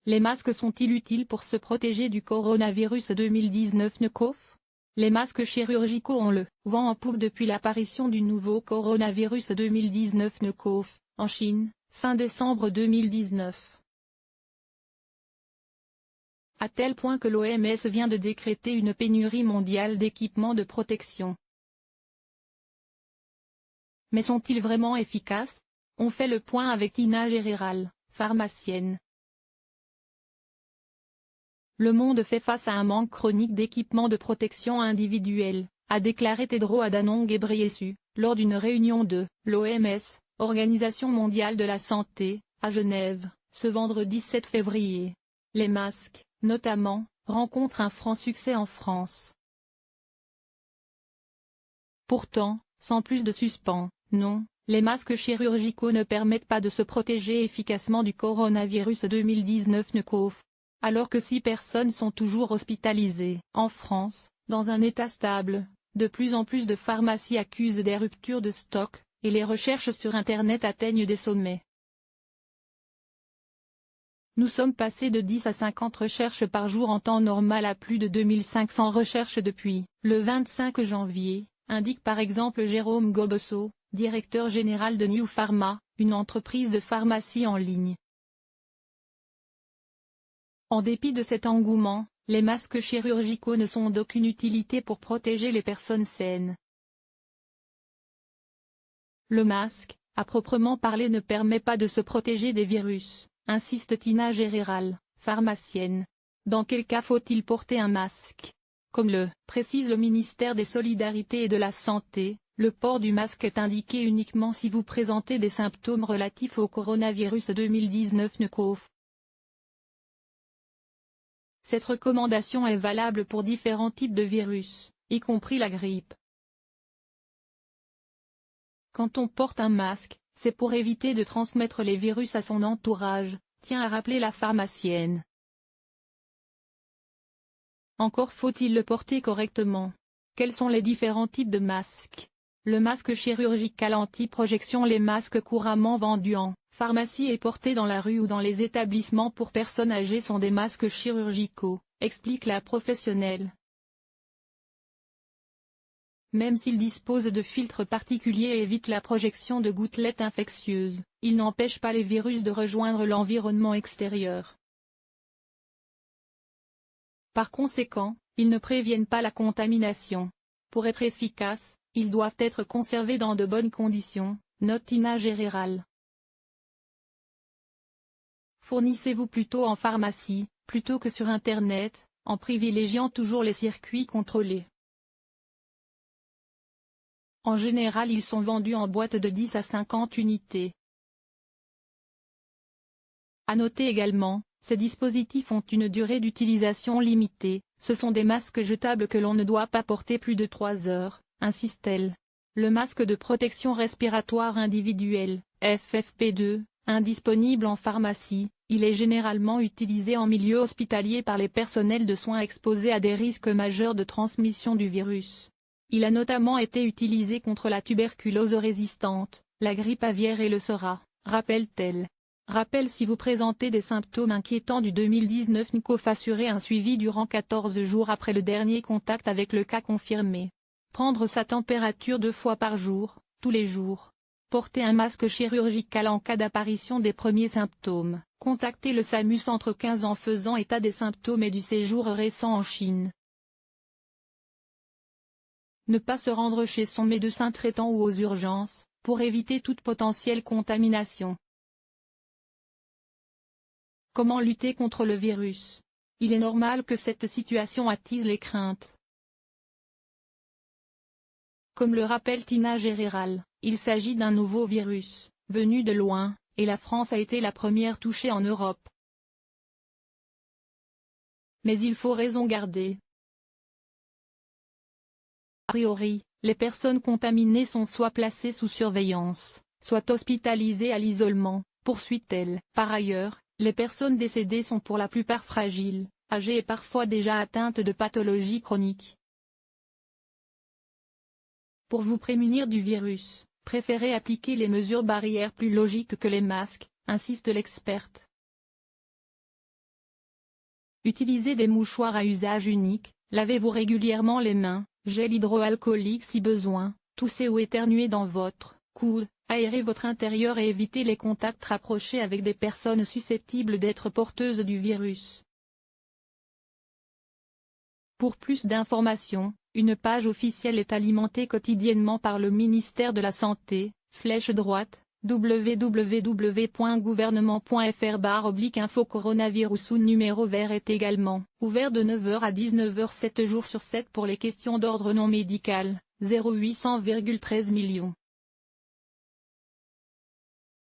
Les masques sont-ils utiles pour se protéger du coronavirus 2019 nCoV? Les masques chirurgicaux ont le vent en poupe depuis l'apparition du nouveau coronavirus 2019 nCoV, en Chine, fin décembre 2019. À tel point que l'OMS vient de décréter une pénurie mondiale d'équipements de protection. Mais sont-ils vraiment efficaces? On fait le point avec Tina Géréral, pharmacienne. Le monde fait face à un manque chronique d'équipements de protection individuelle, a déclaré Tedros Adhanom Ghebreyesus, lors d'une réunion de l'OMS, Organisation mondiale de la santé, à Genève, ce vendredi 7 février. Les masques, notamment, rencontrent un franc succès en France. Pourtant, sans plus de suspens, non, les masques chirurgicaux ne permettent pas de se protéger efficacement du coronavirus 2019 nCoV. Alors que 6 personnes sont toujours hospitalisées en France, dans un état stable, de plus en plus de pharmacies accusent des ruptures de stock, et les recherches sur Internet atteignent des sommets. Nous sommes passés de 10 à 50 recherches par jour en temps normal à plus de 2500 recherches depuis le 25 janvier, indique par exemple Jérôme Gobesso, directeur général de New Pharma, une entreprise de pharmacie en ligne. En dépit de cet engouement, les masques chirurgicaux ne sont d'aucune utilité pour protéger les personnes saines. Le masque, à proprement parler, ne permet pas de se protéger des virus, insiste Tina Géréral, pharmacienne. Dans quel cas faut-il porter un masque? Comme le précise le ministère des Solidarités et de la Santé, le port du masque est indiqué uniquement si vous présentez des symptômes relatifs au coronavirus 2019 nCoV. Cette recommandation est valable pour différents types de virus, y compris la grippe. Quand on porte un masque, c'est pour éviter de transmettre les virus à son entourage, tient à rappeler la pharmacienne. Encore faut-il le porter correctement. Quels sont les différents types de masques? Le masque chirurgical anti-projection. Les masques couramment vendus en pharmacie et portés dans la rue ou dans les établissements pour personnes âgées sont des masques chirurgicaux, explique la professionnelle. Même s'ils disposent de filtres particuliers et évitent la projection de gouttelettes infectieuses, ils n'empêchent pas les virus de rejoindre l'environnement extérieur. Par conséquent, ils ne préviennent pas la contamination. Pour être efficaces, ils doivent être conservés dans de bonnes conditions, note Tina Géréral. Fournissez-vous plutôt en pharmacie, plutôt que sur Internet, en privilégiant toujours les circuits contrôlés. En général, ils sont vendus en boîte de 10 à 50 unités. À noter également, ces dispositifs ont une durée d'utilisation limitée, ce sont des masques jetables que l'on ne doit pas porter plus de 3 heures, insiste-t-elle. Le masque de protection respiratoire individuel, FFP2, indisponible en pharmacie, il est généralement utilisé en milieu hospitalier par les personnels de soins exposés à des risques majeurs de transmission du virus. Il a notamment été utilisé contre la tuberculose résistante, la grippe aviaire et le SORA, rappelle-t-elle. Rappel: si vous présentez des symptômes inquiétants du 2019 nCoV, assurez un suivi durant 14 jours après le dernier contact avec le cas confirmé. Prendre sa température 2 fois par jour, tous les jours. Porter un masque chirurgical en cas d'apparition des premiers symptômes. Contacter le SAMU Centre 15 en faisant état des symptômes et du séjour récent en Chine. Ne pas se rendre chez son médecin traitant ou aux urgences, pour éviter toute potentielle contamination. Comment lutter contre le virus? Il est normal que cette situation attise les craintes. Comme le rappelle Tina Géréral, il s'agit d'un nouveau virus, venu de loin, et la France a été la première touchée en Europe. Mais il faut raison garder. A priori, les personnes contaminées sont soit placées sous surveillance, soit hospitalisées à l'isolement, poursuit-elle. Par ailleurs, les personnes décédées sont pour la plupart fragiles, âgées et parfois déjà atteintes de pathologies chroniques. Pour vous prémunir du virus, préférez appliquer les mesures barrières plus logiques que les masques, insiste l'experte. Utilisez des mouchoirs à usage unique, lavez-vous régulièrement les mains, gel hydroalcoolique si besoin, toussez ou éternuez dans votre coude, aérez votre intérieur et évitez les contacts rapprochés avec des personnes susceptibles d'être porteuses du virus. Pour plus d'informations, une page officielle est alimentée quotidiennement par le ministère de la Santé, flèche droite, www.gouvernement.fr/info coronavirus ou numéro vert est également ouvert de 9h à 19h 7 jours sur 7 pour les questions d'ordre non médical, 0800,13 millions.